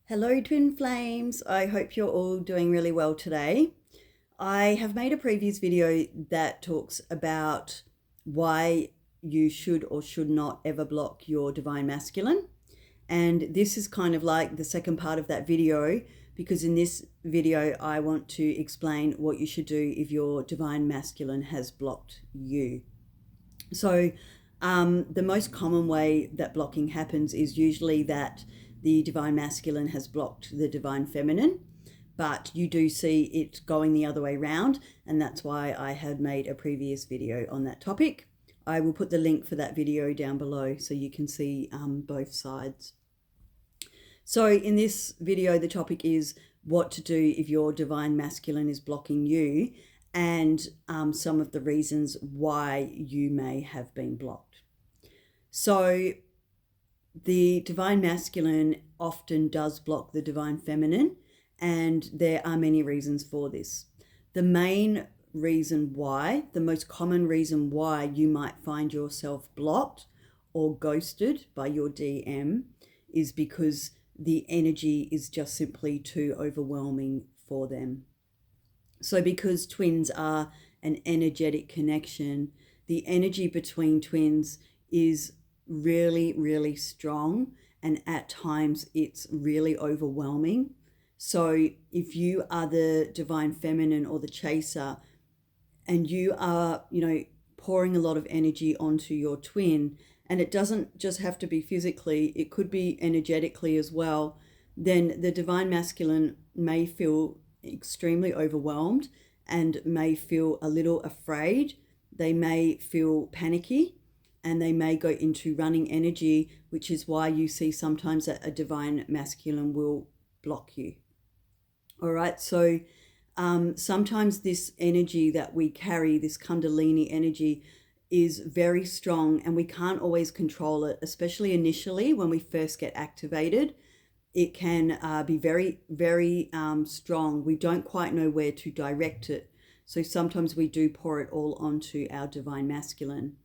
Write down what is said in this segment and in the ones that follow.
Hello, twin flames. I hope you're all doing really well today. I have made a previous video that talks about why you should or should not ever block your divine masculine. And this is kind of like the second part of that video, because in this video, I want to explain what you should do if your divine masculine has blocked you. So the most common way that blocking happens is usually that the divine masculine has blocked the divine feminine, but you do see it going the other way around, and that's why I had made a previous video on that topic. I will put the link for that video down below so you can see both sides. So in this video, the topic is what to do if your divine masculine is blocking you, and some of the reasons why you may have been blocked. So the divine masculine often does block the divine feminine, and there are many reasons for this. The main reason why, the most common reason why you might find yourself blocked or ghosted by your DM is because the energy is just simply too overwhelming for them. So because twins are an energetic connection, the energy between twins is really, really strong, and at times it's really overwhelming. So if you are the divine feminine or the chaser, and you are, pouring a lot of energy onto your twin, and it doesn't just have to be physically, it could be energetically as well, then the divine masculine may feel extremely overwhelmed and may feel a little afraid. They may feel panicky, and they may go into running energy, which is why you see sometimes that a divine masculine will block you. All right, so sometimes this energy that we carry, this Kundalini energy, is very strong, and we can't always control it, especially initially when we first get activated. It can be very, very strong. We don't quite know where to direct it. So sometimes we do pour it all onto our divine masculine.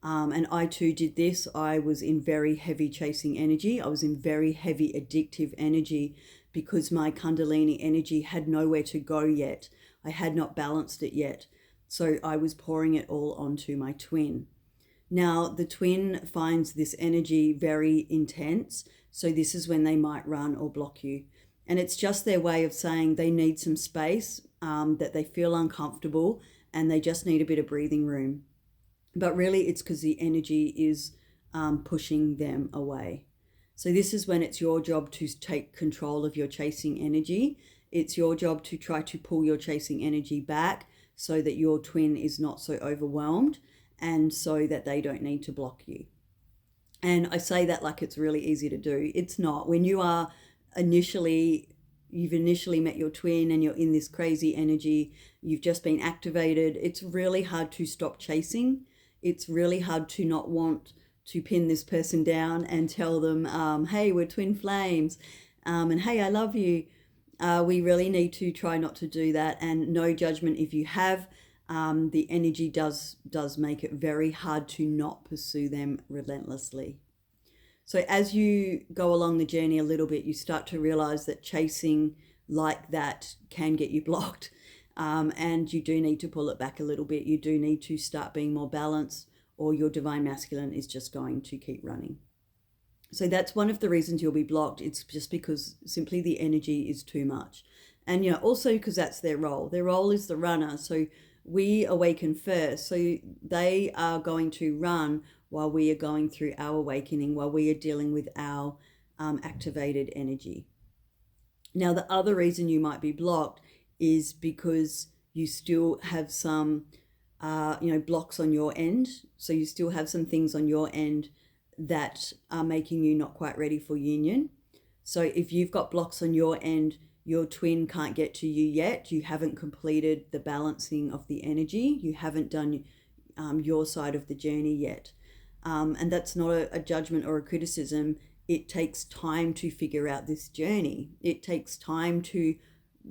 And I too did this. I was in very heavy chasing energy. I was in very heavy addictive energy because my Kundalini energy had nowhere to go yet. I had not balanced it yet. So I was pouring it all onto my twin. Now, the twin finds this energy very intense. So this is when they might run or block you. And it's just their way of saying they need some space, that they feel uncomfortable, and they just need a bit of breathing room. But really it's because the energy is pushing them away. So this is when it's your job to take control of your chasing energy. It's your job to try to pull your chasing energy back so that your twin is not so overwhelmed, and so that they don't need to block you. And I say that like it's really easy to do. It's not. When you are you've initially met your twin and you're in this crazy energy, you've just been activated, it's really hard to stop chasing. It's really hard to not want to pin this person down and tell them, hey, we're twin flames, and hey, I love you. We really need to try not to do that, and no judgment if you have. The energy does make it very hard to not pursue them relentlessly. So as you go along the journey a little bit, you start to realize that chasing like that can get you blocked. And you do need to pull it back a little bit. You do need to start being more balanced, or your divine masculine is just going to keep running. So that's one of the reasons you'll be blocked. It's just because simply the energy is too much. And also because that's their role. Their role is the runner. So we awaken first. So they are going to run while we are going through our awakening, while we are dealing with our activated energy. Now, the other reason you might be blocked is because you still have some, blocks on your end. So you still have some things on your end that are making you not quite ready for union. So if you've got blocks on your end, your twin can't get to you yet. You haven't completed the balancing of the energy. You haven't done your side of the journey yet. And that's not a judgment or a criticism. It takes time to figure out this journey. It takes time to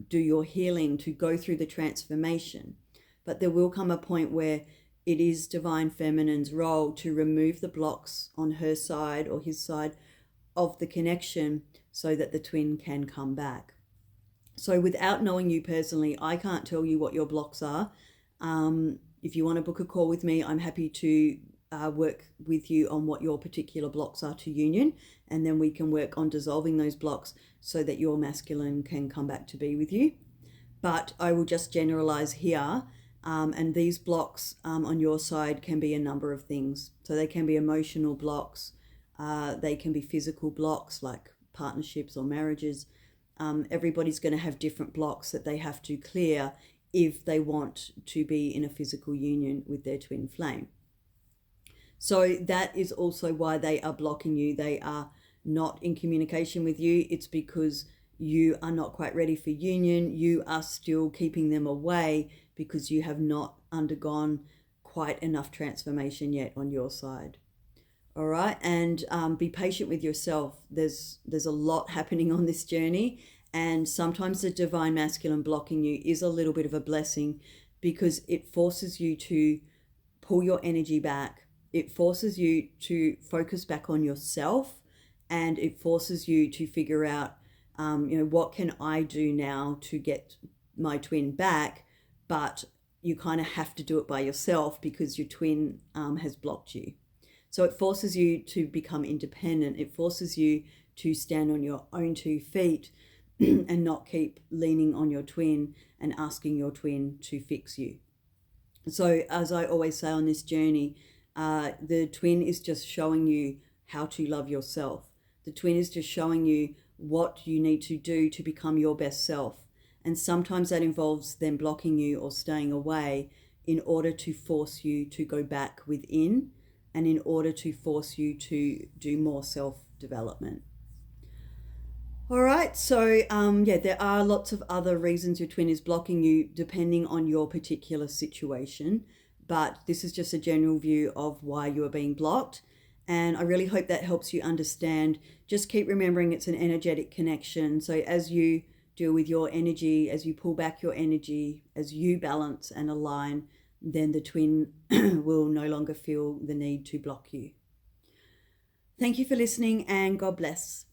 do your healing, to go through the transformation. But there will come a point where it is divine feminine's role to remove the blocks on her side or his side of the connection so that the twin can come back. So without knowing you personally, I can't tell you what your blocks are. If you want to book a call with me, I'm happy to work with you on what your particular blocks are to union, and then we can work on dissolving those blocks so that your masculine can come back to be with you. But I will just generalize here, and these blocks on your side can be a number of things. So they can be emotional blocks, they can be physical blocks like partnerships or marriages. Everybody's going to have different blocks that they have to clear if they want to be in a physical union with their twin flame. So that is also why they are blocking you. They are not in communication with you. It's because you are not quite ready for union. You are still keeping them away because you have not undergone quite enough transformation yet on your side. All right, and be patient with yourself. There's a lot happening on this journey, and sometimes the divine masculine blocking you is a little bit of a blessing because it forces you to pull your energy back. It forces you to focus back on yourself, and it forces you to figure out, what can I do now to get my twin back? But you kind of have to do it by yourself because your twin has blocked you. So it forces you to become independent. It forces you to stand on your own 2 feet and not keep leaning on your twin and asking your twin to fix you. So as I always say on this journey, the twin is just showing you how to love yourself. The twin is just showing you what you need to do to become your best self. And sometimes that involves them blocking you or staying away in order to force you to go back within and in order to force you to do more self-development. All right, so there are lots of other reasons your twin is blocking you depending on your particular situation, but this is just a general view of why you are being blocked. And I really hope that helps you understand. Just keep remembering it's an energetic connection. So as you deal with your energy, as you pull back your energy, as you balance and align, then the twin will no longer feel the need to block you. Thank you for listening, and God bless.